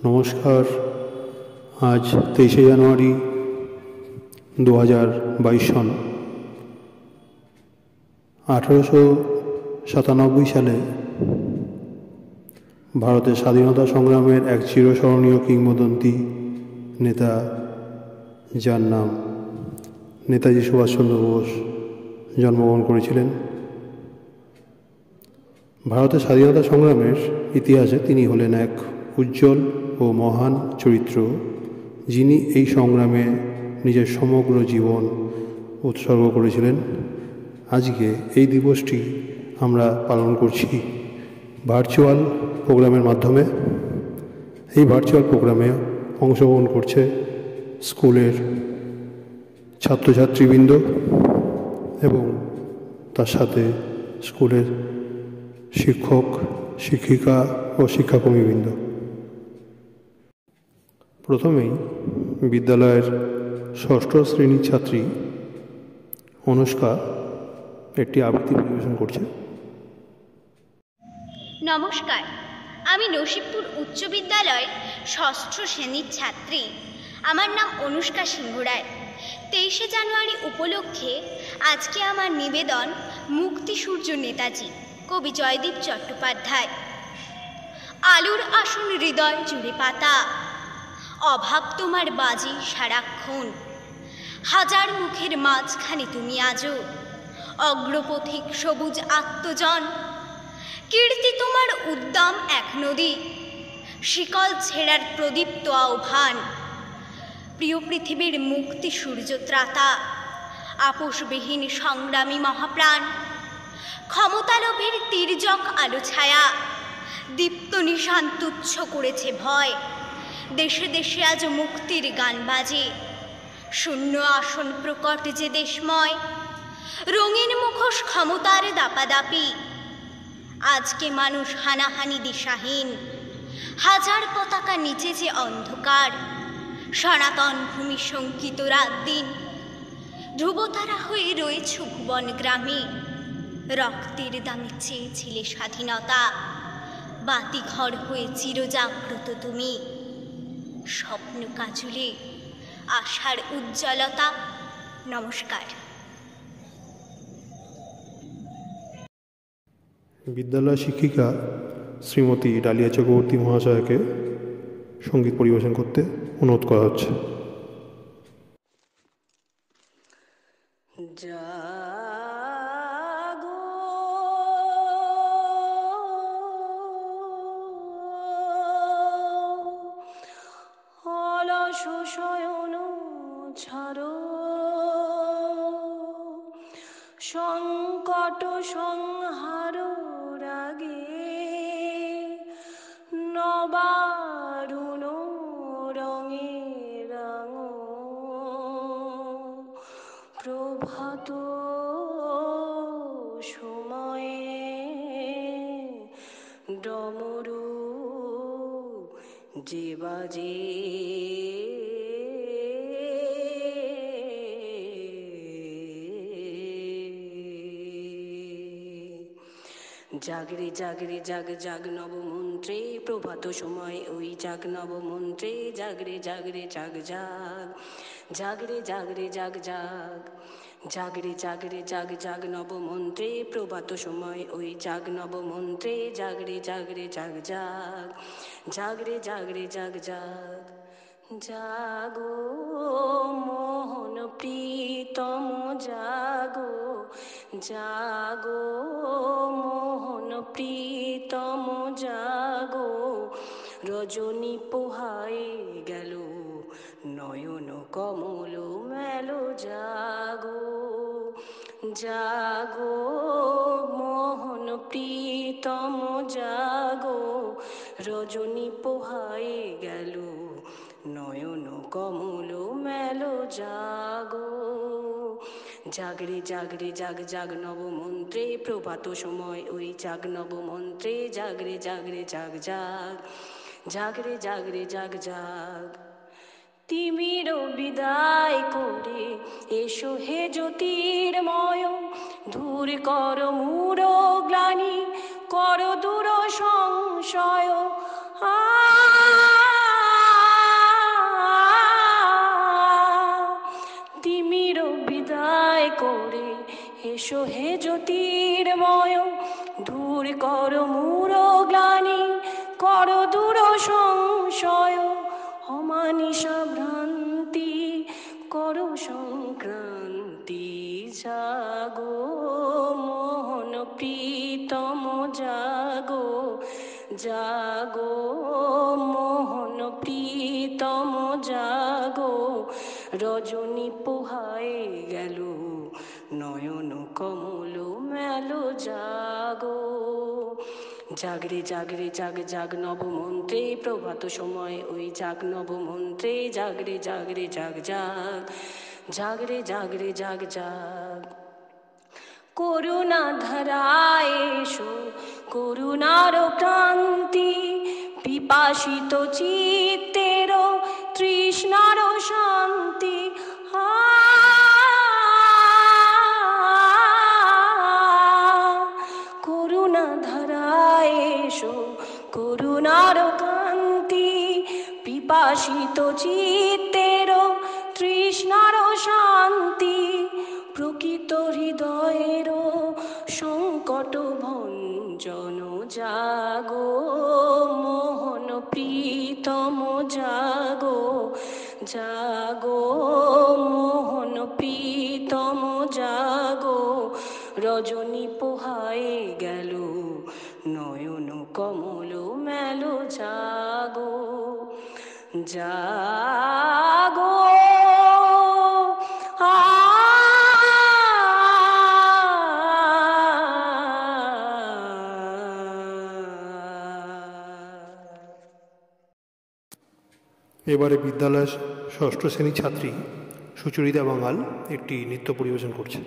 নমস্কার। আজ 23শে জানুয়ারি 2022 সন। 1897 সালে ভারতের স্বাধীনতা সংগ্রামের এক চিরস্মরণীয় কিংবদন্তি নেতা, যার নাম নেতাজি সুভাষচন্দ্র বোস, জন্মগ্রহণ করেছিলেন। ভারতের স্বাধীনতা সংগ্রামের ইতিহাসে তিনি হলেন এক উজ্জ্বল ও মহান চরিত্র, যিনি এই সংগ্রামে নিজের সমগ্র জীবন উৎসর্গ করেছিলেন। আজকে এই দিবসটি আমরা পালন করছি ভার্চুয়াল প্রোগ্রামের মাধ্যমে। এই ভার্চুয়াল প্রোগ্রামে অংশগ্রহণ করছে স্কুলের ছাত্রছাত্রীবৃন্দ এবং তার সাথে স্কুলের শিক্ষক, শিক্ষিকা ও শিক্ষাকর্মীবৃন্দ। প্রথমেই বিদ্যালয়ের ষষ্ঠ শ্রেণীর ছাত্রী অনুষ্কা একটি আবৃত্তি পরিবেশন করছে। নমস্কার, আমি নসিবপুর উচ্চ বিদ্যালয়ের ষষ্ঠ শ্রেণীর ছাত্রী। আমার নাম অনুষ্কা সিংহ রায়। 23শে জানুয়ারি উপলক্ষে আজকে আমার নিবেদন মুক্তি সূর্য নেতাজি, কবি জয়দীপ চট্টোপাধ্যায়। আলোর আসন হৃদয় জুড়ে পাতা, অভাব তোমার বাজি সারাক্ষণ। হাজার মুখের মাঝখানে তুমি আজও অগ্রপথিক সবুজ আত্মজন। কীর্তি তোমার উদ্দাম এক নদী, শিকল ছেঁড়ার প্রদীপ্ত আহ্বান। প্রিয় পৃথিবীর মুক্তি সূর্য ত্রাতা, আপোষবিহীন সংগ্রামী মহাপ্রাণ। ক্ষমতালোভের তির্যক আলো ছায়া, দীপ্ত নিশান তুচ্ছ করেছে ভয়। দেশে দেশে আজ মুক্তির গান বাজে, শূন্য আসন প্রকট যে দেশময়। রঙিন মুখোশ ক্ষমতার দাপাদাপি, আজকে মানুষ হানাহানি দিশাহীন। হাজার পতাকা নিচে যে অন্ধকার, সনাতন ভূমি শঙ্কিত রাত দিন। ধ্রুবতারা হয়ে রয়েছ ভুবন গ্রামে, রক্তের দামে চেয়েছিলে স্বাধীনতা। বাতিঘর হয়ে চিরজাগ্রত তুমি, স্বপ্ন কাজুলে আশার উজ্জ্বলতা। নমস্কার। বিদ্যালয় শিক্ষিকা শ্রীমতী ডালিয়া চক্রবর্তী মহাশয়কে সঙ্গীত পরিবেশন করতে অনুরোধ করা হচ্ছে। জাগো অলস শয়ন ছাড়ো, সংকট সংহার রাগে নবারুণ রঙে রাঙো। প্রভাত সময়ে ডমরু যে বাজে, জাগরে জাগরে জাগ জাগ নবমন্ত্রে। প্রভাত সময় ওই জাগ নবমন্ত্রে, জাগরে জাগরে জাগ জাগ, জাগরে জাগরে জাগ জাগ, জাগরে জাগরে জাগ জাগ নবমন্ত্রে। প্রভাত সময় ওই জাগ নবমন্ত্রে, জাগরে জাগরে জাগ জাগ, জাগরে জাগরে জাগ জাগ। জাগো মোহন প্রীতম জাগো, জাগো মোহন প্রীতম জাগো। রজনী পোহায় গেল নয়ন কমল মেলো, জাগো জাগো মোহন প্রীতম জাগো। রজনী পোহায় গেল নয়ন কমল মেলো, জাগো। জাগরে জাগরে জাগ জাগ নবমন্ত্রে। প্রভাত সময় ওই জাগ নবমন্ত্রে, জাগরে জাগরে জাগ জাগ, জাগরে জাগরে জাগ জাগ। তিমির বিদায় করে এসো হে জ্যোতির্ময়, দূর কর মূঢ় গ্লানি, কর দূর সংশয়। কর দূর সংশয় অমানিসা ভ্রান্তি, কর সংক্রান্তি জাগো মোহন প্রীতম জাগো, জাগো মোহন প্রীতম জাগো, রজনী পোহায়ে গেল নয়ন কমল মেলো জাগো। জাগরে জাগরে জাগ জাগ নবমন্ত্রে প্রভাত সময় ওই জাগ নবমন্ত্রে, জাগরে জাগরে জাগ জাগ, জাগরে জাগরে জাগ জাগ। করুণা ধারায় এসো করুণার ক্রান্তি, পিপাসিত চিত্তের তৃষ্ণার শান্তি। করুণা ধারায় এসো করুণার কান্তি, পিপাসিত চিত্তের তৃষ্ণার শান্তি। প্রকৃত হৃদয়ের সংকট ভঞ্জন জাগো মোহন প্রীতম জাগো, জাগো মোহন প্রীতম জাগো, রজনী পোহায়ে গেল নয়ন কমল মেলো জাগো, জাগো। এবারে বিদ্যালয়ের ষষ্ঠ শ্রেণীর ছাত্রী সুচরিতা বাঙাল একটি নৃত্য পরিবেশন করছে।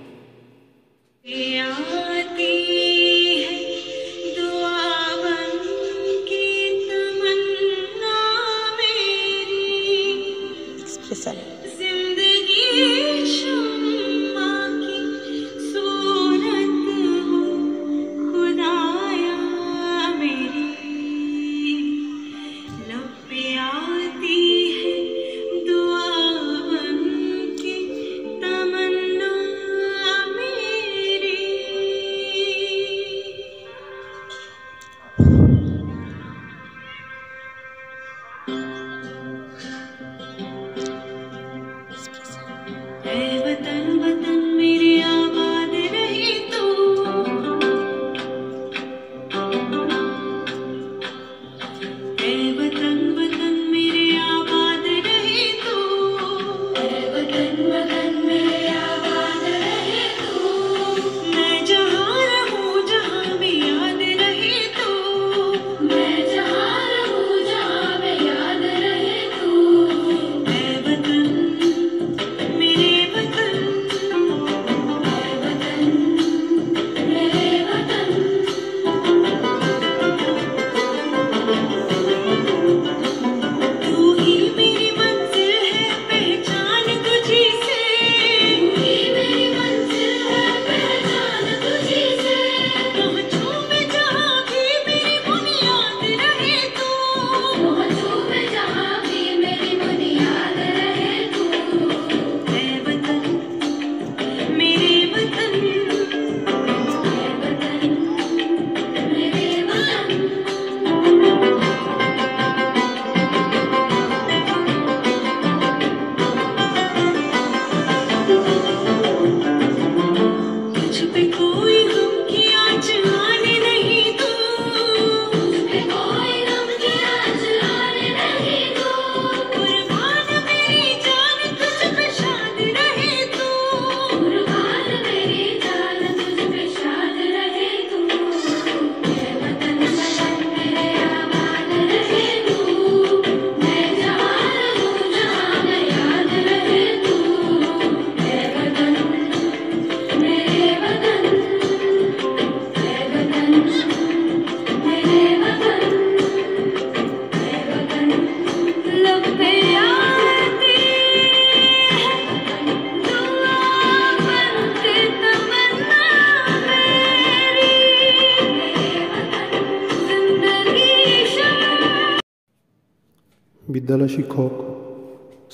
বিদ্যালয় শিক্ষক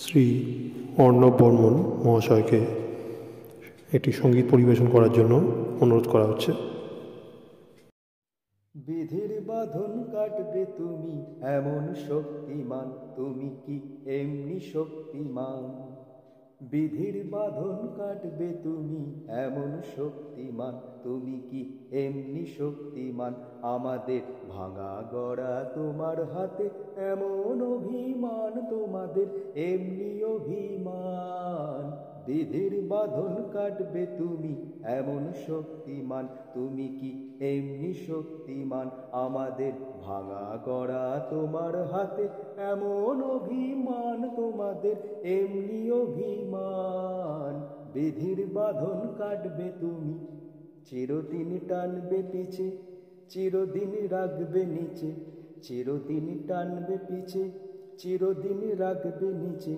শ্রী অর্ণব বর্মন মহাশয়কে একটি সঙ্গীত পরিবেশন করার জন্য অনুরোধ করা হচ্ছে। বিধির বাঁধন কাটবে তুমি এমন শক্তিমান, তুমি কি এমনি শক্তিমান? বিধির বাঁধন কাটবে তুমি এমন শক্তিমান, তুমি কি এমনি শক্তিমান? আমাদের ভাঙা গড়া তোমার হাতে এমন অভিমান, তোমাদের এমনি অভিমান। বিধির বাঁধন কাটবে তুমি এমন শক্তিমান, তুমি কি এমনি শক্তিমান? আমাদের ভাঙা গড়া তোমার হাতে এমন অভিমান, তোমাদের এমনি অভিমান। বিধির বাঁধন কাটবে তুমি, চিরদিন টানবে পিছে, চিরদিন রাখবে নিচে, চিরদিন টানবে পিছে, চিরদিন রাখবে নিচে।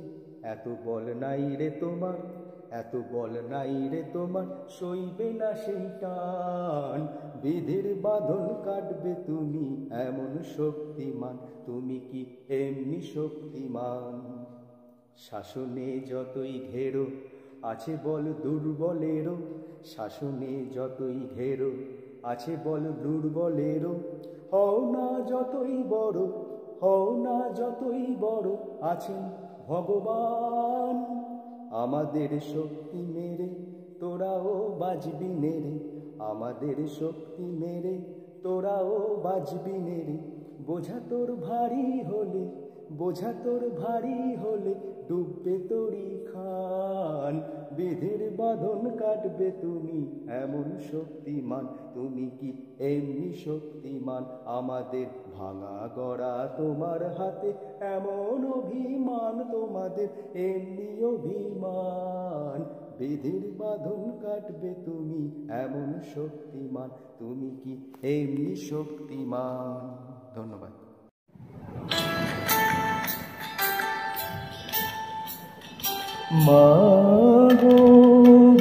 এত বল নাই রে তোমার, এত বল নাই রে তোমার, সইবে না সেই টান। বিধির বাঁধন কাটবে তুমি এমন শক্তিমান, তুমি কি এমনি শক্তিমান? শাসনে যতই ঘেরো আছে বল দুর্বলেরও, শাসনে যতই ঘেরো আছে বল দুর্বলেরও। হও না যতই বড়, হও না যতই বড়, আছেন ভগবান। আমাদের শক্তি মেরে তোরাও বাজবি নেরে, আমাদের শক্তি মেরে তোরাও বাজবি নেরে। বোঝা তোর ভারী হলে, বোঝা তোর ভারী হলে, ডুববে তোরি খান। বিধির বাঁধন কাটবে তুমি এমন শক্তিমান, তুমি কি এমনি শক্তিমান? আমাদের ভাঙা গড়া তোমার হাতে এমন অভিমান, তোমাদের এমনি অভিমান। বিধির বাঁধন কাটবে তুমি এমন শক্তিমান, তুমি কি এমনি শক্তিমান? ধন্যবাদ। মাগো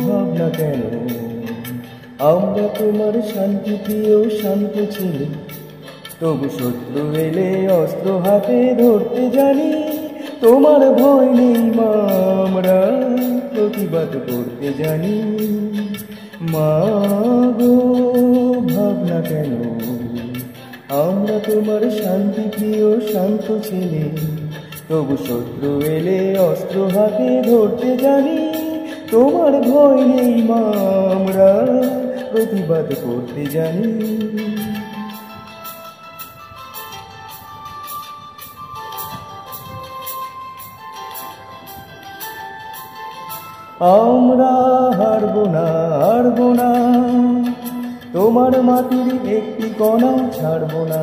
ভাবনা কেন, আমরা তোমার শান্তি প্রিয় শান্ত ছেলে, তবু শত্রু এলে অস্ত্র হাতে ধরতে জানি। তোমার ভয় নেই মা, আমরা প্রতিবাদ করতে জানি। মাগো ভাবনা কেন, আমরা তোমার শান্তি প্রিয় শান্ত ছেলে, তবু শত্রু এলে অস্ত্র হাতে ধরতে জানি। তোমার ভয় নেই মা, আমরা প্রতিবাদ করতে জানি। আমরা হারবো না, হারবো না, তোমার মাটির একটি কণাও ছাড়বো না।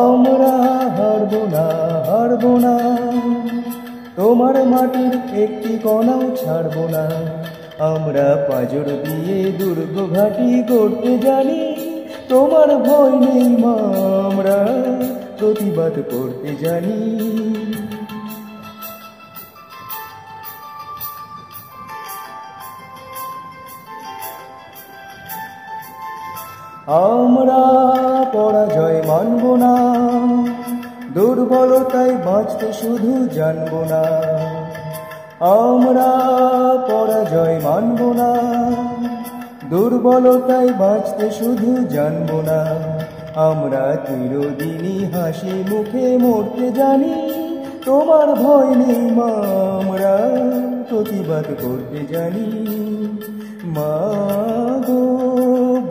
আমরা হারবো না, হারবো না, তোমার মাটির একটি কণাও ছাড়বো না। আমরা পাঁজর দিয়ে দুর্গ ঘাঁটি করতে জানি। তোমার ভয় নেই মা, আমরা প্রতিবাদ করতে জানি। আমরা পরাজয় মানব না, দুর্বলতায় বাঁচতে শুধু জানব না। আমরা পরাজয় মানব না, দুর্বলতায় বাঁচতে শুধু জানব না। আমরা চিরদিনই হাসি মুখে মরতে জানি। তোমার ভয় নেই মা, আমরা প্রতিবাদ করতে জানি। মা গো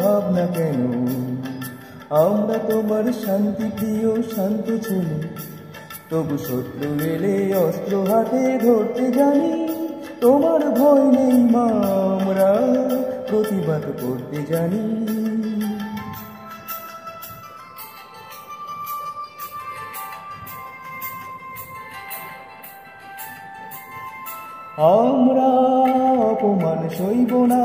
ভাবনা কেন, আমরা তোমার শান্তি প্রিয় শান্ত ছেলে, তবু শত্রু এলে অস্ত্র হাতে ধরতে জানি। তোমার ভয় নেই মা, আমরা প্রতিবাদ করতে জানি। আমরা অপমান সইব না,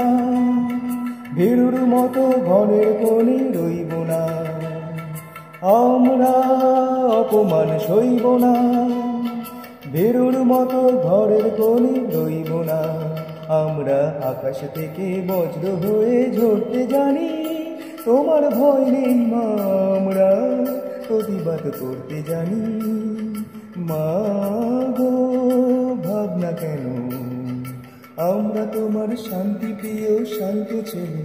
ভীরুর মতো ঘরের কোণে রইব না। আমরা অপমান সইব না, ভীরুর মতো ঘরের কোণে রইব না। আমরা আকাশ থেকে বজ্র হয়ে ঝরতে জানি। তোমার ভয় নেই মা, আমরা প্রতিবাদ করতে জানি। মা গো ভাবনা কেন, আমরা তোমার শান্তি প্রিয় শান্ত ছেলে,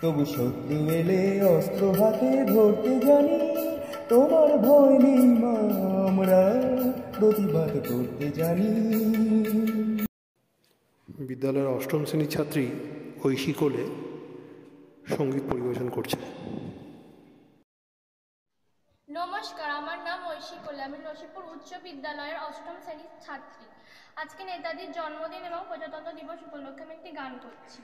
তবু শত্রু এলে অস্ত্র হাতে ধরতে জানি। তোমার ভয় নেই মা, আমরা প্রতিবাদ করতে জানি। বিদ্যালয়ের অষ্টম শ্রেণীর ছাত্রী ঐশী কোলে সঙ্গীত পরিবেশন করছে। নমস্কার, আমার নাম ঐশী কোলে। আমি নসিপুর উচ্চ বিদ্যালয়ের অষ্টম শ্রেণীর ছাত্রী। আজকে নেতাজির জন্মদিন এবং প্রজাতন্ত্র দিবস উপলক্ষে আমি একটি গান করছি।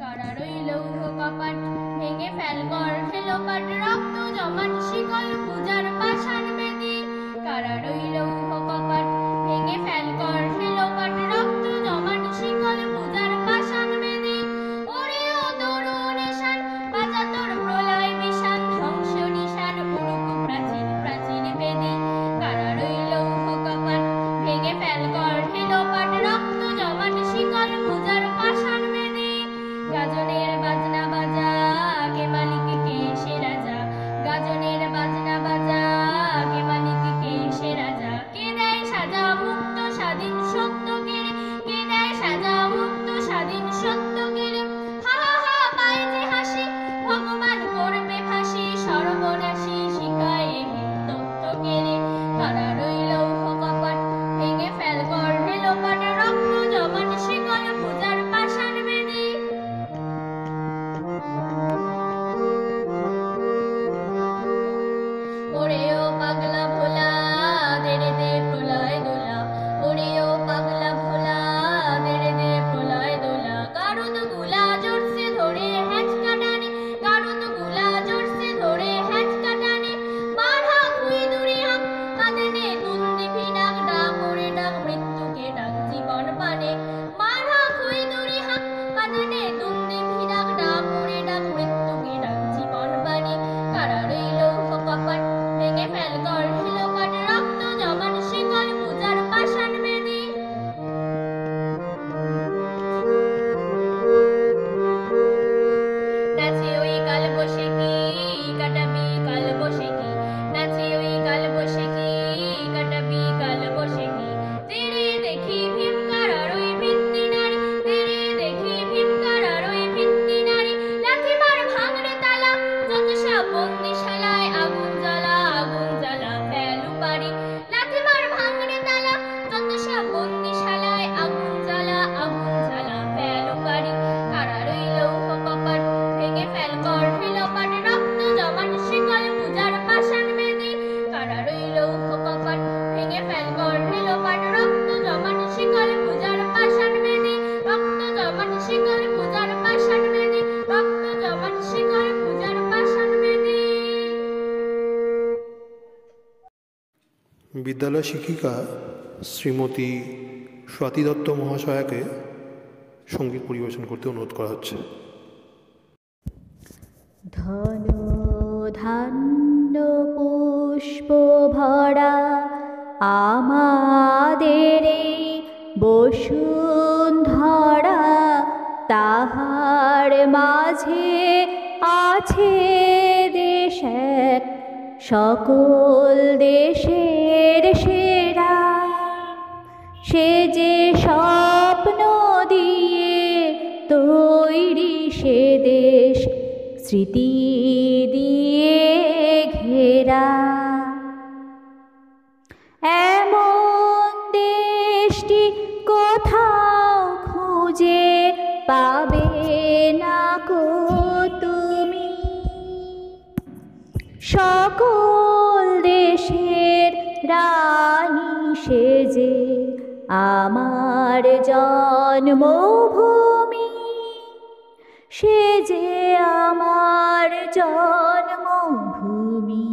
কারারই লৌহ কপাট ভেঙে ফেল কর লোপাট, রক্ত জমাট শিকল পূজার পাষাণ বেদী। কারারই লৌহ কপাট ভেঙে ফেল কর লোপাট, রক্ত জমাট শিকল পূজার পাষাণ বেদী। ওরে ও তরুণ এশান, বাজা তোর প্রলয় বিষাণ, ধ্বংস নিশান উড়ুক প্রাচীন প্রাচীন বেদী। কারারই লৌহ কপাট ভেঙে ফেল কর লোপাট, রক্ত জমাট শিকল পূজার পাষাণ বেদী। গাজনের বাজনা বাজা, কে মালিক কে সে রাজা। গাজনের বাজনা বাজা, কে মালিক কে সে রাজা। কে দেয় সাজা মুক্ত স্বাধীন সত্য কেড়ে, কে দেয় সাজা মুক্ত স্বাধীন সত্য কেড়ে। হা হা হা পায় যে হাসি, ভগবান করবে ফাঁসি, সর্বনাশী শিখায় তথ্য কেড়ে। কারারই লৌহ কপাট ভেঙে ফেল কর লোপাট, রক্ত জমাট শিকল পূজার পাষাণ বেদী। ওরে ও পাগলা ভোলা, দেরে দে প্রলয় দোলা। ওরে ও পাগলা ভোলা, দেরে দে প্রলয় দোলা। গারুদ গুলা জোরসে ধরে হ্যাঁচকা টানে, গারুদ গুলা জোরসে ধরে হ্যাঁচকা টানে। বাধা খুই দূরে হাঁক কাঁদেনে দুন্দি ভিনাক, ডাক ওরে ডাক মৃত্যুকে ডাক জীবন পানে। বাধা খুই দূরে হাঁক কাঁদেনে দুন্দি ভিনাক, ডাক ওরে ডাক মৃত্যুকে ডাক জীবন পানে। কারারই লৌহ কপাট ভেঙে ফেল কর লোপাট, রক্ত জমাট শিকল পূজার পাষাণ বেদী। নাচে ওই কাল বসে কি কাটাবি কাল বসে কি। নাচে ওই কাল বসে কি কাটাবি কাল বসে কি। তেরে দেখি ভীম কারারই ভিত্তি নারী, তেরে দেখি ভীম কারারই ভিত্তি নারী। লাথি মার ভাঙড়ে তালা, যত সব বন্দিশালায় আগুন জ্বালা আগুন জ্বালা ফেলু পারি। লাথি মার ভাঙড়ে তালা, যত সব বন্দিশালায় আগুন জ্বালা আগুন জ্বালা ফেলু পারি। কারারই লৌহ কপাট ভেঙে ফেল কর লোপাট, রক্ত জমাট শিকল পূজার পাষাণ বেদী। কারারই লৌহ কপাট ভেঙে ফেল কর লোপাট, রক্ত জমাট শিকল পূজার পাষাণ বেদী। রক্ত জমাট শিকল পূজার পাষাণ বেদী, রক্ত জমাট শিকল পূজার পাষাণ বেদী। বিদ্যালয় শিক্ষিকা শ্রীমতী স্বাতী দত্ত মহাশয়াকে সঙ্গীত পরিবেশন করতে অনুরোধ করা হচ্ছে। ধন ধান্য পুষ্প ভরা আমাদের এই বসুন্ধরা, তাহার মাঝে আছে দেশ এক, সকল দেশের সেরা। সে যে স্বপ্ন দিয়ে তৈরি সে দেশ, স্মৃতি দিয়ে ঘেরা। এমন দেশটি কোথাও খুঁজে পাবে না কো তুমি। সকল দেশের রানী সেজে আমার জন্মভূমি, সে যে আমার জন্মভূমি,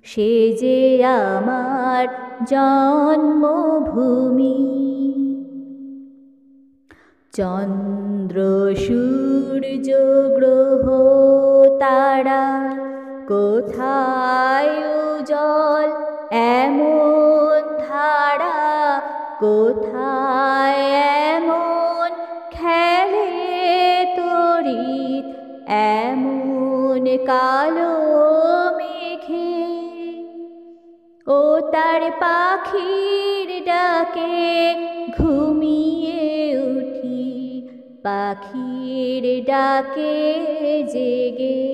সে যে আমার জন্মভূমি। চন্দ্র সূর্য গ্রহ তারা কোথায় উজ্জ্বল এমন ধারা, কোথায় এমন খেলে তড়িৎ এমন কালো মেঘে। ও তার পাখির ডাকে ঘুমিয়ে উঠি পাখির ডাকে জেগে।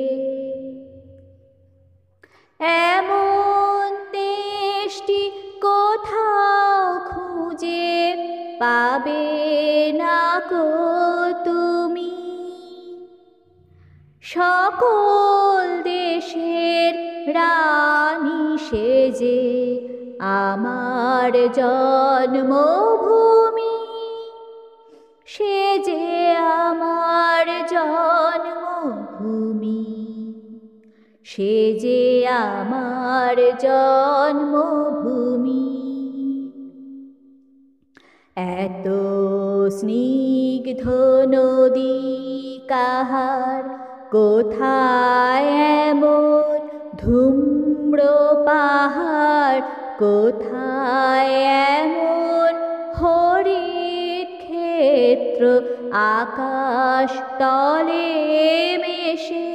এমন তেষ্টি কোথাও খুঁজে পাবে না কো তুমি। সকল দেশের রানী সেজে আমার জন্মভূমি, সেজে আমার জন্মভূমি, সেজে আমার জন্মভূমি। এত স্নিগ্ধ নদী কাহার, কোথায় এমন ধূম্র পাহাড়, কোথায় এমন হরিৎ ক্ষেত্র আকাশ তলে মেশে।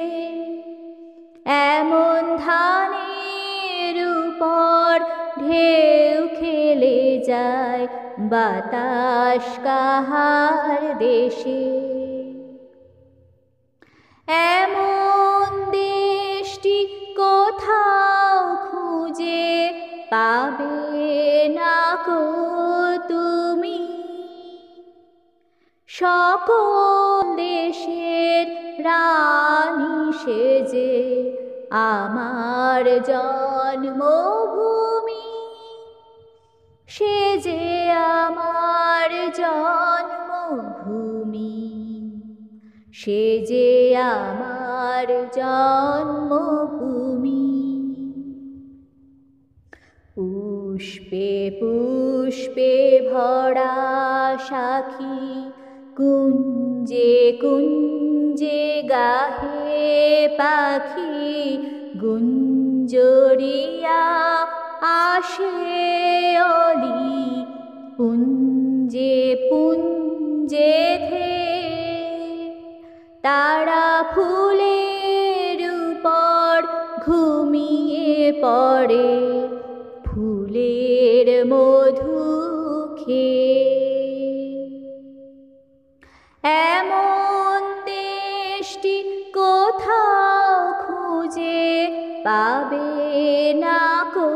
এমন ধানের উপর ঢেউ খেলে যায় বাতাস কাহার দেশে। এমন দেশটি কোথাও খুঁজে পাবে না কো তুমি। সকল দেশের রানী সেজে আমার জন্মভূমি, সেজে আমার জন্মভূমি, সেজে আমার জন্মভূমি। পুষ্পে পুষ্পে ভরা সাখী, কুঞ্জে কুঞ্জে গাহে পাখি, গুঞ্জরিয়া আসে অলি, পুঞ্জে পুঞ্জে থে। তারা ফুলের উপর ঘুমিয়ে পড়ে, ফুলের মধু খেয়ে। এমন দেশটি কোথাও খুঁজে পাবে না কো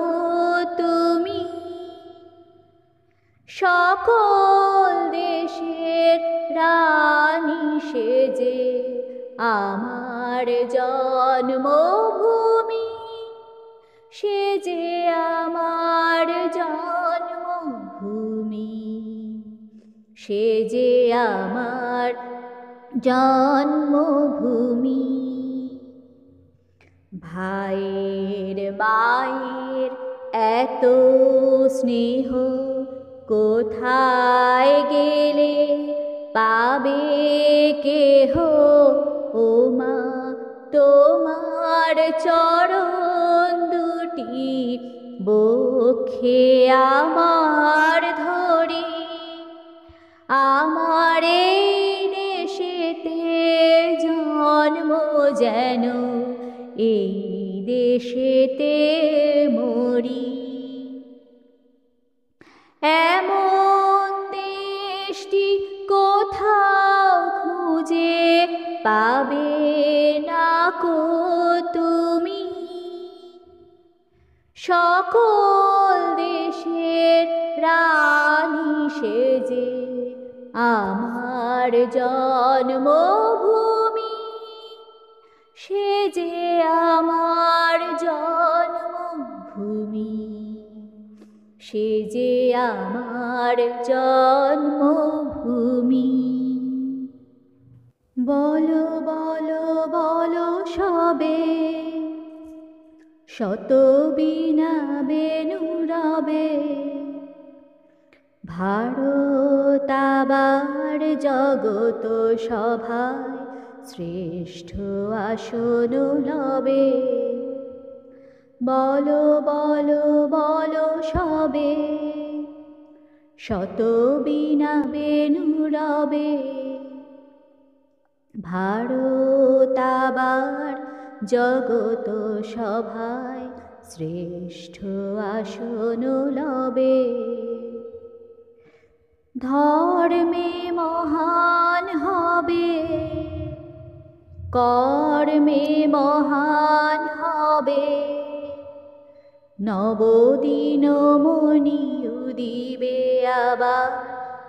তুমি। সকল দেশের রানী সেজে আমার জন্মভূমি, সেজে আমার জন্মভূমি, সেজে আমার জন্মভূমি। ভাইয়ের মায়ের এত স্নেহ, কোথায় গেলে পাবে কেহ। ও মা, তোমার চরণ দুটি বক্ষে আমার ধরি, আমার এই দেশেতে জন্ম যেন এই দেশেতে মরি। এমন দেশটি কোথাও খুঁজে পাবে না কো তুমি। সকল দেশের রানী সেজে আমার জন্মভূমি, সেজে আমার জন্মভূমি, সেজে আমার জন্মভূমি। বলো বলো বলো সবে, শত বীণা বেণু রবে। ভারত আবার জগত সভায় শ্রেষ্ঠ আসন লবে। বলো বলো বলো সবে, শত বীণা বেণু রবে। ভারত আবার জগত সভায় শ্রেষ্ঠ আসন লবে। ধর্মে মহান হবে, কর্মে মহান হবে, নবদিন মণি উদিবে আবার,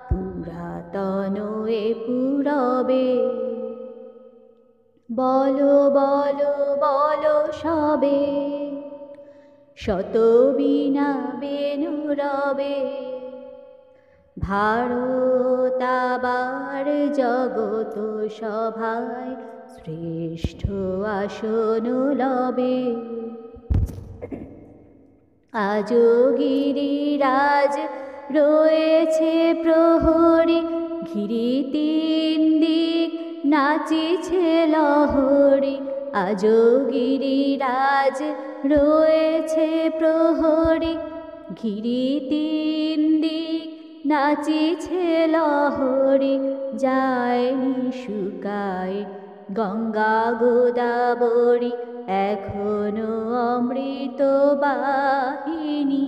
পুরাতন এ পুরবে। বলো বলো বলো সবে, শত বীণা বেণু রবে, ভারত আবার জগত সভায় শ্রেষ্ঠ আসন লবে। আজো গিরিরাজ রয়েছে প্রহরী, ঘিরি তিন দিক নাচিছে লহরী। আজো গিরিরাজ রয়েছে প্রহরী, ঘিরি তিন দিক নাচিছে লহরী। যায়নি শুকায় গঙ্গা গোদাবরী, এখনো অমৃত বাহিনী।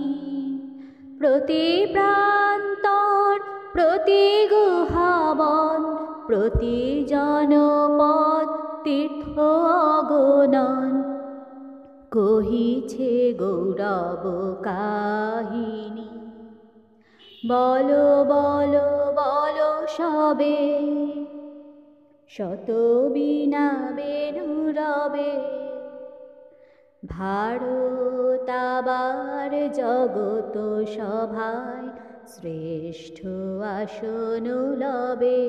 প্রতি প্রান্তর প্রতি গুহাবন, প্রতি জনপদ তীর্থ অগণন, কহিছে গৌরব কাহিনী। বলো বলো বলো সবে, শত বীণা বেণু রবে, ভারত আবার জগত সভায় শ্রেষ্ঠ আসন লবে।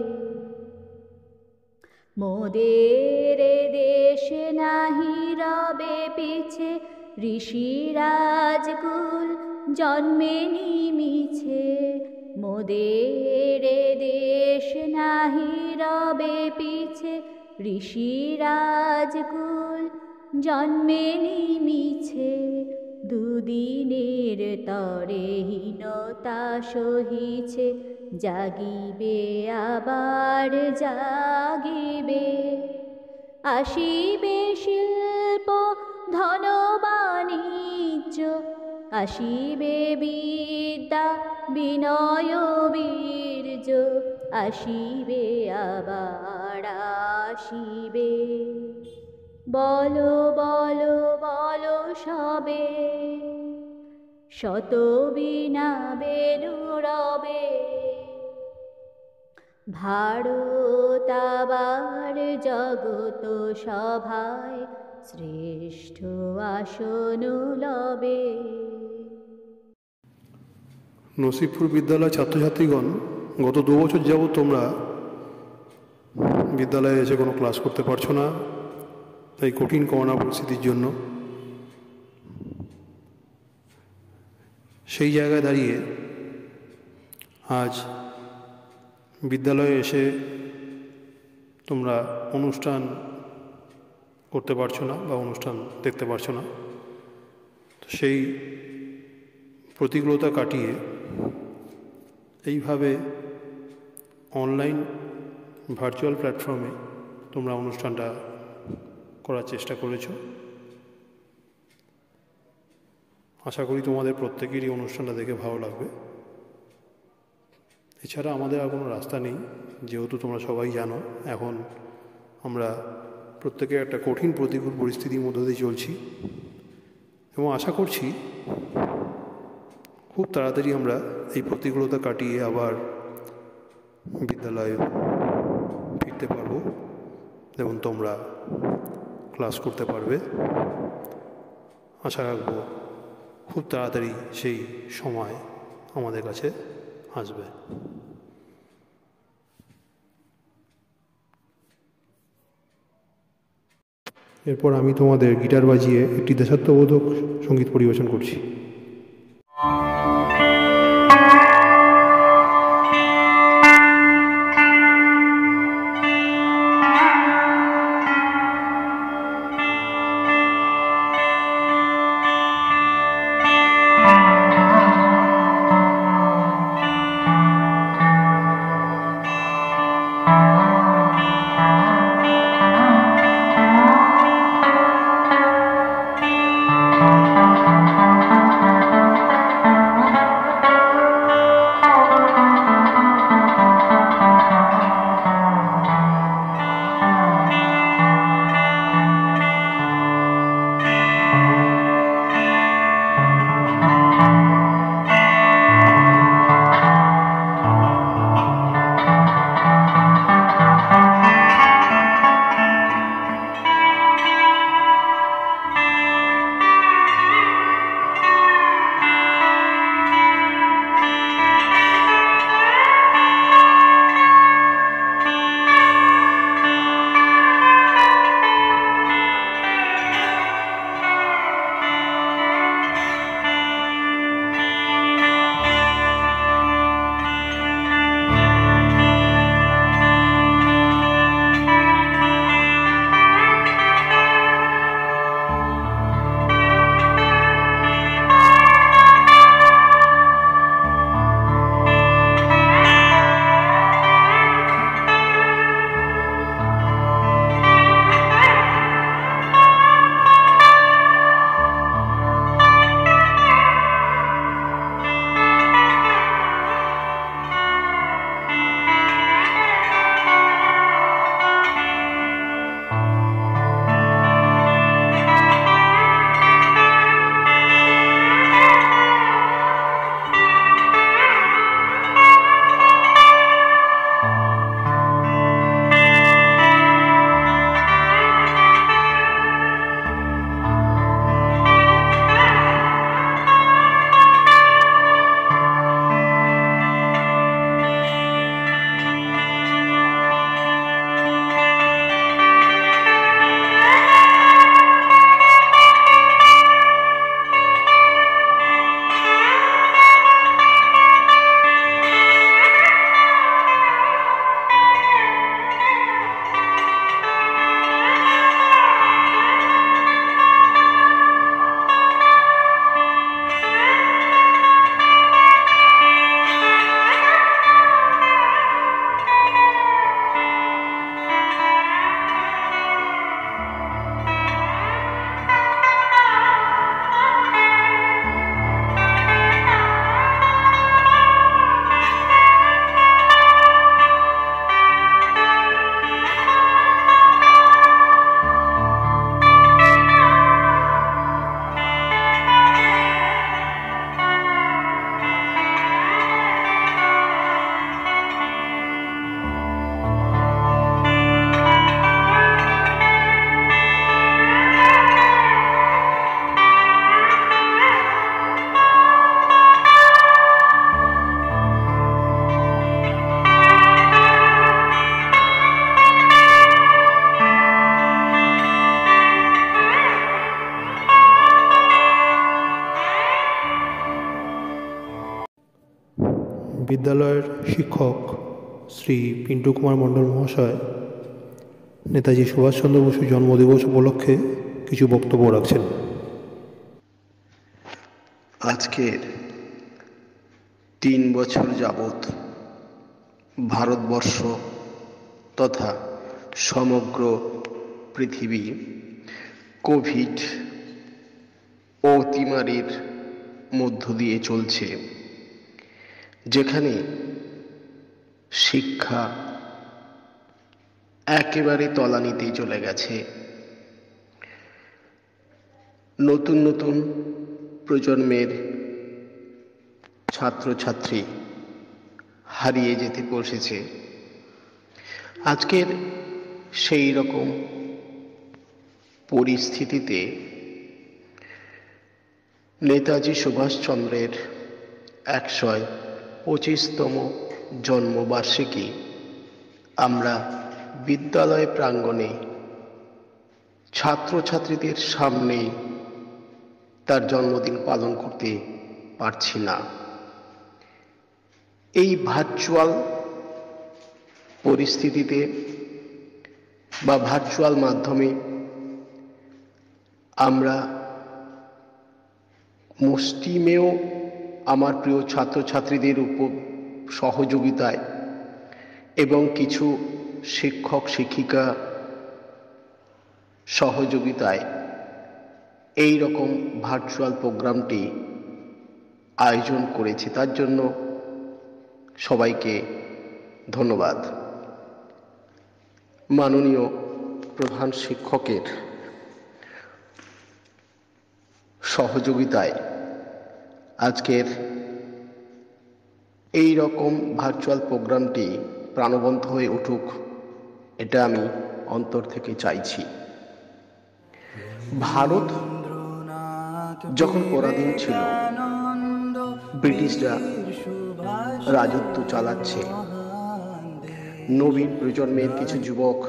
মোদের দেশ নাহি রবে পিছে, ঋষিরাজকুল জন্মে নিমিছে। মোদের দেশ নাহি রবে পিছে, ঋষিরাজকুল জন্মে নিমিছে। দুদিনের তরে হীনতা সহিছে, জাগিবে আবার জাগিবে। আসিবে শিল্প ধন বাণিজ্য, আসিবে বিদ্যা বিনয় বীর্য, আসিবে আবার আসিবে। বলো বলো বলো সবে, শত বীণা বেণু রবে, ভারত আবার জগত সভায় শ্রেষ্ঠ আসন লবে। নসিবপুর বিদ্যালয় ছাত্রছাত্রীগণ, গত 2 বছর যাবৎ তোমরা বিদ্যালয়ে এসে কোনো ক্লাস করতে পারছো না, এই কঠিন করোনা পরিস্থিতির জন্য। সেই জায়গায় দাঁড়িয়ে আজ বিদ্যালয়ে এসে তোমরা অনুষ্ঠান করতে পারছো না বা অনুষ্ঠান দেখতে পারছো না। তো সেই প্রতিকূলতা কাটিয়ে এইভাবে অনলাইন ভার্চুয়াল প্ল্যাটফর্মে তোমরা অনুষ্ঠানটা করার চেষ্টা করেছো। আশা করি তোমাদের প্রত্যেকেরই অনুষ্ঠানটা দেখে ভালো লাগবে। এছাড়া আমাদের আর কোনো রাস্তা নেই, যেহেতু তোমরা সবাই জানো এখন আমরা প্রত্যেকে একটা কঠিন প্রতিকূল পরিস্থিতির মধ্য দিয়ে চলছি, এবং আশা করছি খুব তাড়াতাড়ি আমরা এই প্রতিকূলতা কাটিয়ে আবার বিদ্যালয়ে ফিরতে পারবো এবং তোমরা ক্লাস করতে পারবে। আশা রাখবো খুব তাড়াতাড়ি সেই সময় আমাদের কাছে আসবে। এরপর আমি তোমাদের গিটার বাজিয়ে একটি দেশাত্মবোধক সঙ্গীত পরিবেশন করছি। বিদ্যালয়ের শিক্ষক শ্রী পিন্টু কুমার মণ্ডল মহাশয় নেতাজি সুভাষচন্দ্র বসু জন্মদিবস উপলক্ষে কিছু বক্তব্য রাখছেন। আজকের 3 বছর যাবৎ ভারতবর্ষ তথা সমগ্র পৃথিবী কোভিড অতিমারির মধ্য দিয়ে চলছে, যেখানে শিক্ষা একেবারে তলানিতেই চলে গেছে। নতুন নতুন প্রজন্মের ছাত্রছাত্রী হারিয়ে যেতে বসেছে। আজকের সেই রকম পরিস্থিতিতে নেতাজি সুভাষচন্দ্রের 125তম জন্মবার্ষিকী আমরা বিদ্যালয় প্রাঙ্গণে ছাত্রছাত্রীদের সামনে তার জন্মদিন পালন করতে পারছি না। এই ভার্চুয়াল পরিস্থিতিতে বা ভার্চুয়াল মাধ্যমে আমরা মুষ্টিমেয় আমার প্রিয় ছাত্রছাত্রীদের সহযোগিতায় এবং কিছু শিক্ষক শিক্ষিকা সহযোগিতায় এই রকম ভার্চুয়াল প্রোগ্রামটি আয়োজন করেছি। তার জন্য সবাইকে ধন্যবাদ। মাননীয় প্রধান শিক্ষকের সহযোগিতায় আজকের এই রকম ভার্চুয়াল প্রোগ্রামটি প্রাণবন্ত হয়ে উঠুক, এটা আমি অন্তর থেকে চাইছি। ভারত যখন পরাধীন ছিল, ব্রিটিশরা রাজত্ব চালাচ্ছে, নবীন প্রজন্মের কিছু যুবক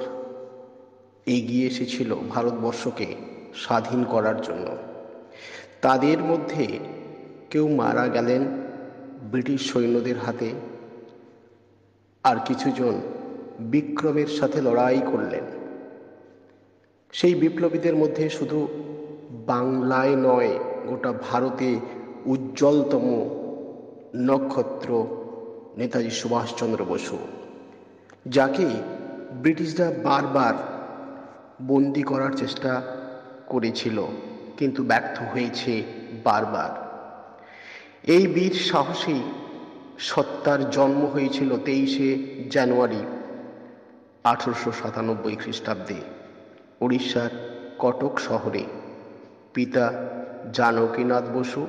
এগিয়ে এসেছিল ভারতবর্ষকে স্বাধীন করার জন্য। তাদের মধ্যে কেউ মারা গেলেন ব্রিটিশ সৈন্যদের হাতে, আর কিছুজন বিক্রমের সাথে লড়াই করলেন। সেই বিপ্লবীদের মধ্যে শুধু বাংলায় নয়, গোটা ভারতে উজ্জ্বলতম নক্ষত্র নেতাজি সুভাষচন্দ্র বসু, যাকে ব্রিটিশরা বারবার বন্দি করার চেষ্টা করেছিল, কিন্তু ব্যর্থ হয়েছে বারবার। এই বীর সাহসী সত্তার জন্ম হয়েছিল 23শে জানুয়ারি 1897 খ্রিস্টাব্দে উড়িষ্যার কটক শহরে। পিতা জানকীনাথ বসু,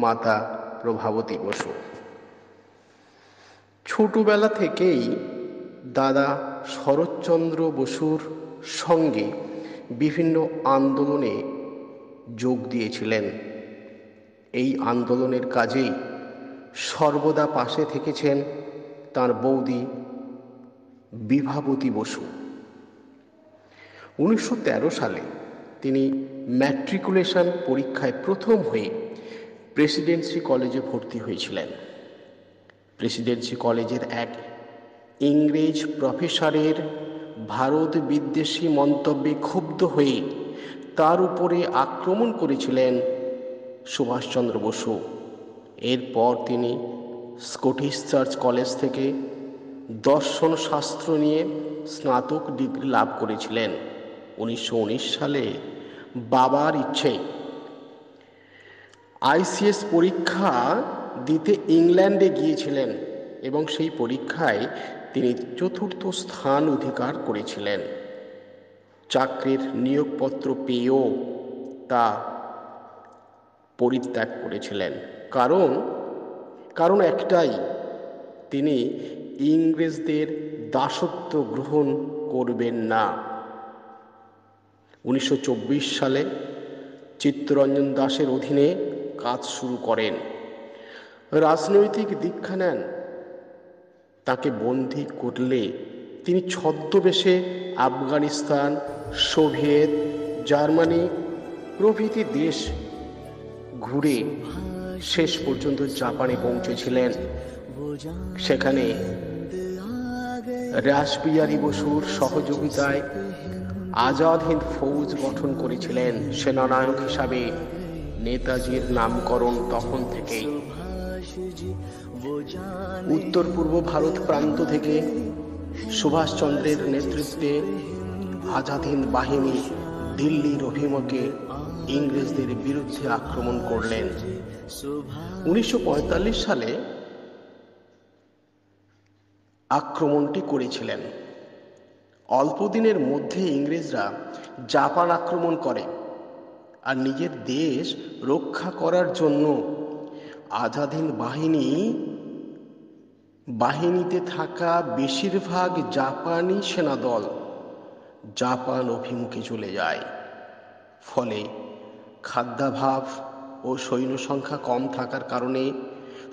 মাতা প্রভাবতী বসু। ছোটবেলা থেকেই দাদা শরৎচন্দ্র বসুর সঙ্গে বিভিন্ন আন্দোলনে যোগ দিয়েছিলেন। এই আন্দোলনের কাজেই সর্বদা পাশে থেকেছেন তার বৌদি বিভাবতী বসু। 1913 সালে তিনি ম্যাট্রিকুলেশন পরীক্ষায় প্রথম হয়ে প্রেসিডেন্সি কলেজে ভর্তি হয়েছিলেন। প্রেসিডেন্সি কলেজের এক ইংরেজ প্রফেসরের ভারত বিদ্বেষী মন্তব্যে ক্ষুব্ধ হয়ে তার উপরে আক্রমণ করেছিলেন সুভাষচন্দ্র বসু। এরপর তিনি স্কটিশ চার্চ কলেজ থেকে দর্শন শাস্ত্র নিয়ে স্নাতক ডিগ্রি লাভ করেছিলেন। 1919 সালে বাবার ইচ্ছে ICS পরীক্ষা দিতে ইংল্যান্ডে গিয়েছিলেন এবং সেই পরীক্ষায় তিনি 4র্থ স্থান অধিকার করেছিলেন। চাকরির নিয়োগপত্র পেয়েও তা পরিত্যাগ করেছিলেন। কারণ একটাই, তিনি ইংরেজদের দাসত্ব গ্রহণ করবেন না। 1924 সালে চিত্তরঞ্জন দাসের অধীনে কাজ শুরু করেন। রাজনৈতিক দীক্ষা নেন। তাকে বন্দী করলে তিনি ছদ্মবেশে আফগানিস্তান, সোভিয়েত, জার্মানি প্রভৃতি দেশ ঘুরে শেষ পর্যন্ত জাপানে পৌঁছেছিলেন। সেখানে রাসবিহারী বসুর সহযোগিতায় আজাদ হিন্দ ফৌজ গঠন করেছিলেন। সেনানায়ক হিসাবে নেতাজির নামকরণ তখন থেকেই। উত্তর পূর্ব ভারত প্রান্ত থেকে সুভাষচন্দ্রের নেতৃত্বে আজাদ হিন্দ বাহিনী দিল্লির অভিমুখে ইংরেজদের বিরুদ্ধে আক্রমণ করলেন। 1945 সালে আক্রমণটি করেছিলেন। অল্প দিনের মধ্যে ইংরেজরা জাপান আক্রমণ করে, আর নিজের দেশ রক্ষা করার জন্য আজাদ হিন্দ বাহিনীতে থাকা বেশিরভাগ জাপানি সেনাদল জাপান অভিমুখে চলে যায়। ফলে খাদ্যাভাব ও সৈন্য সংখ্যা কম থাকার কারণে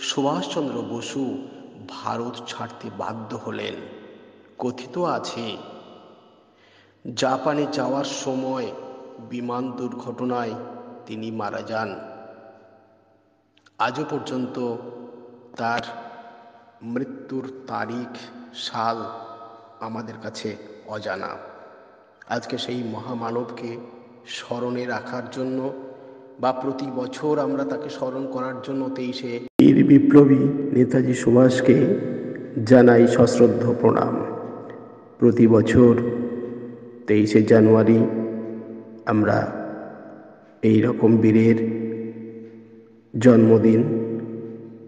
সুভাষচন্দ্র বসু ভারত ছাড়তে বাধ্য হলেন। কথিত আছে, জাপানে যাওয়ার সময় বিমান দুর্ঘটনায় তিনি মারা যান। আজও পর্যন্ত তার মৃত্যুর তারিখ, সাল আমাদের কাছে অজানা। আজকে সেই মহামানবকে স্মরণে রাখার জন্য বা প্রতি বছর আমরা তাকে স্মরণ করার জন্য 23শে বীর বিপ্লবী নেতাজি সুভাষকে জানাই সশ্রদ্ধ প্রণাম। প্রতি বছর 23শে জানুয়ারি আমরা এই রকম বীরের জন্মদিন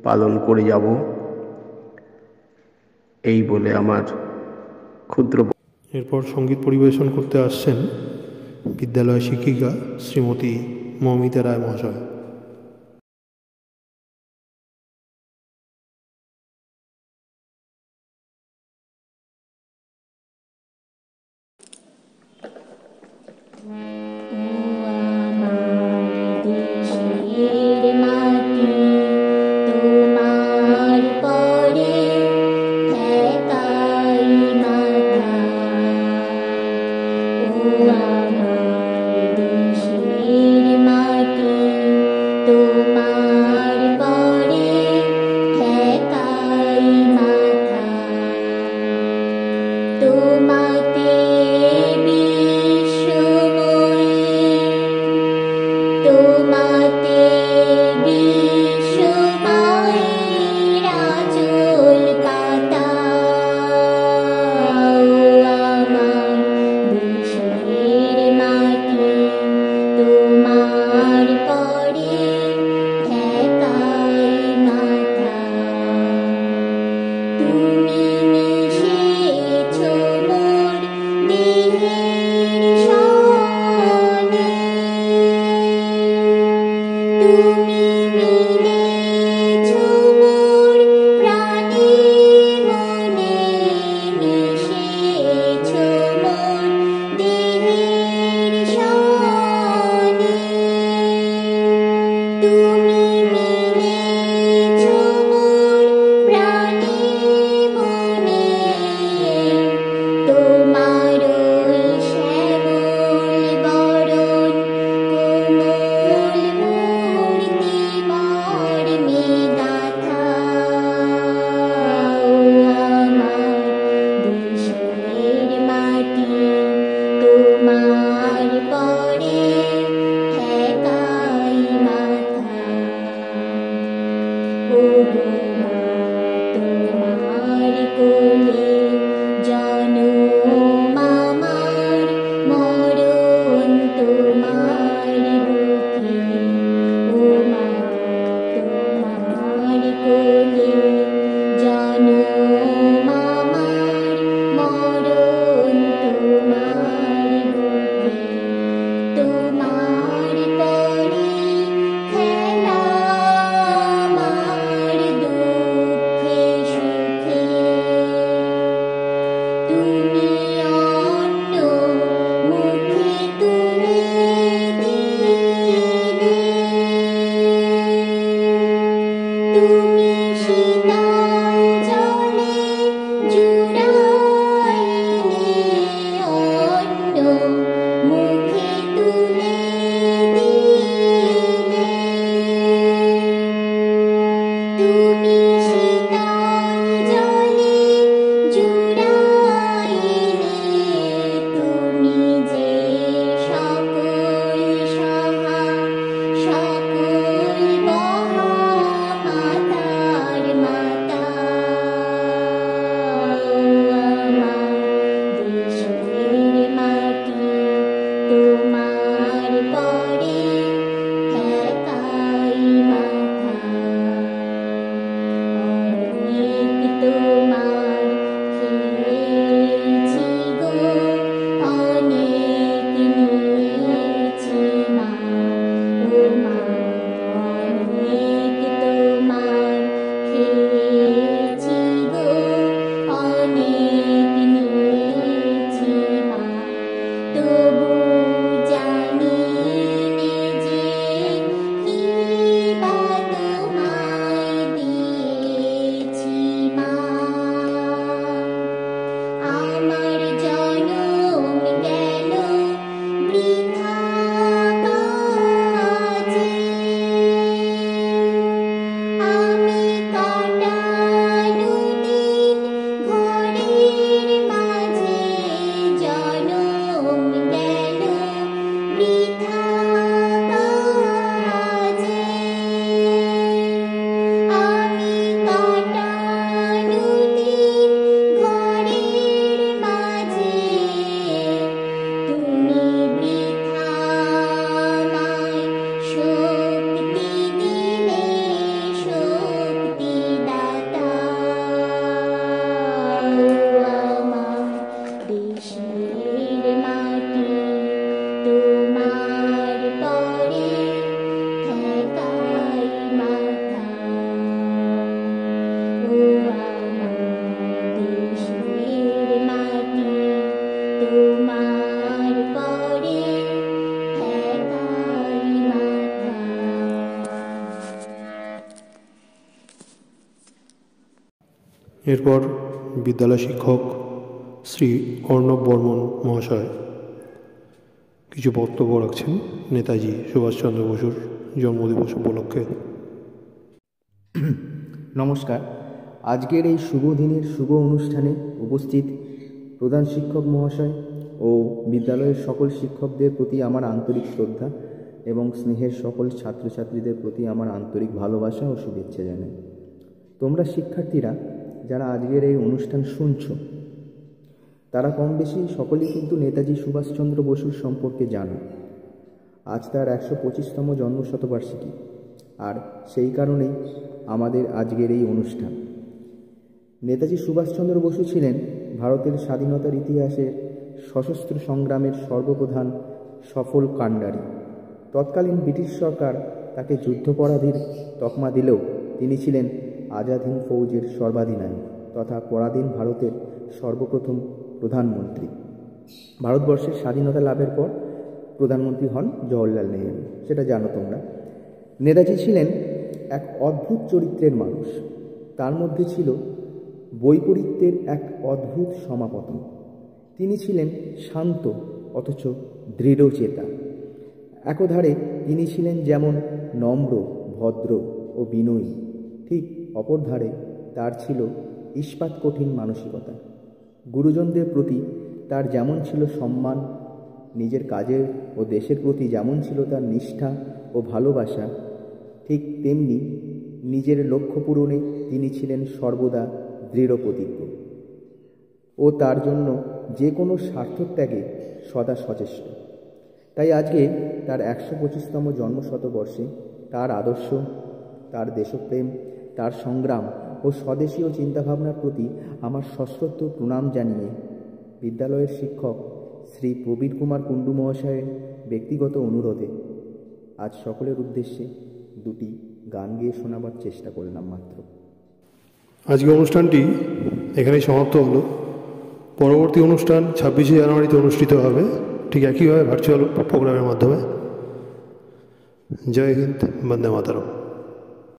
পালন করে যাব, এই বলে আমার ক্ষুদ্র। এরপর সঙ্গীত পরিবেশন করতে আসছেন বিদ্যালয় শিক্ষিকা শ্রীমতী মৌমিতা রায় মহাশয়। তুমি সীতা এরপর বিদ্যালয় শিক্ষক শ্রী অর্ণব বর্মন মহাশয় কিছু বক্তব্য রাখছেন নেতাজি সুভাষচন্দ্র বসুর জন্মদিবস উপলক্ষে। নমস্কার। আজকের এই শুভ দিনের শুভ অনুষ্ঠানে উপস্থিত প্রধান শিক্ষক মহাশয় ও বিদ্যালয়ের সকল শিক্ষকদের প্রতি আমার আন্তরিক শ্রদ্ধা এবং স্নেহের সকল ছাত্রছাত্রীদের প্রতি আমার আন্তরিক ভালোবাসা ও শুভেচ্ছা জানাই। তোমরা শিক্ষার্থীরা যারা আজকের এই অনুষ্ঠান শুনছ, তারা কম বেশি সকলেই কিন্তু নেতাজি সুভাষচন্দ্র বসুর সম্পর্কে জানো। আজ তার 125তম জন্মশতবার্ষিকী, আর সেই কারণেই আমাদের আজকের এই অনুষ্ঠান। নেতাজি সুভাষচন্দ্র বসু ছিলেন ভারতের স্বাধীনতার ইতিহাসে সশস্ত্র সংগ্রামের সর্বপ্রধান সফল কাণ্ডারী। তৎকালীন ব্রিটিশ সরকার তাকে যুদ্ধাপরাধীর তকমা দিলেও তিনি ছিলেন আজাদ হিন্দ ফৌজের সর্বাধিনায়ক তথা পরাধীন ভারতের সর্বপ্রথম প্রধানমন্ত্রী। ভারতবর্ষের স্বাধীনতা লাভের পর প্রধানমন্ত্রী হন জওহরলাল নেহেরু, সেটা জানো তোমরা। নেতাজি ছিলেন এক অদ্ভুত চরিত্রের মানুষ। তার মধ্যে ছিল বৈপরীত্যের এক অদ্ভুত সমাপতন। তিনি ছিলেন শান্ত অথচ দৃঢ়চেতা। একধারে তিনি ছিলেন যেমন নম্র, ভদ্র ও বিনয়ী, ঠিক অপর ধারে তার ছিল ইস্পাত কঠিন মানসিকতা। গুরুজনদের প্রতি তার যেমন ছিল সম্মান, নিজের কাজের ও দেশের প্রতি যেমন ছিল তার নিষ্ঠা ও ভালোবাসা, ঠিক তেমনি নিজের লক্ষ্য পূরণে তিনি ছিলেন সর্বদা দৃঢ় প্রতিজ্ঞ ও তার জন্য যে কোনো স্বার্থত্যাগে সদা সচেষ্ট। তাই আজকে তার 125তম জন্মশতবর্ষে তার আদর্শ, তার দেশপ্রেম, তার সংগ্রাম ও স্বদেশীয় চিন্তাভাবনার প্রতি আমার সশ্রদ্ধ প্রণাম জানিয়ে বিদ্যালয়ের শিক্ষক শ্রী প্রবীর কুমার কুণ্ডু মহাশয়ের ব্যক্তিগত অনুরোধে আজ সকলের উদ্দেশ্যে দুটি গান গেয়ে শোনাবার চেষ্টা করলাম মাত্র। আজকে অনুষ্ঠানটি এখানেই সমাপ্ত হলো। পরবর্তী অনুষ্ঠান 26শে জানুয়ারিতে অনুষ্ঠিত হবে, ঠিক একইভাবে ভার্চুয়াল প্রোগ্রামের মাধ্যমে। জয় হিন্দ, বন্দে মাতরম।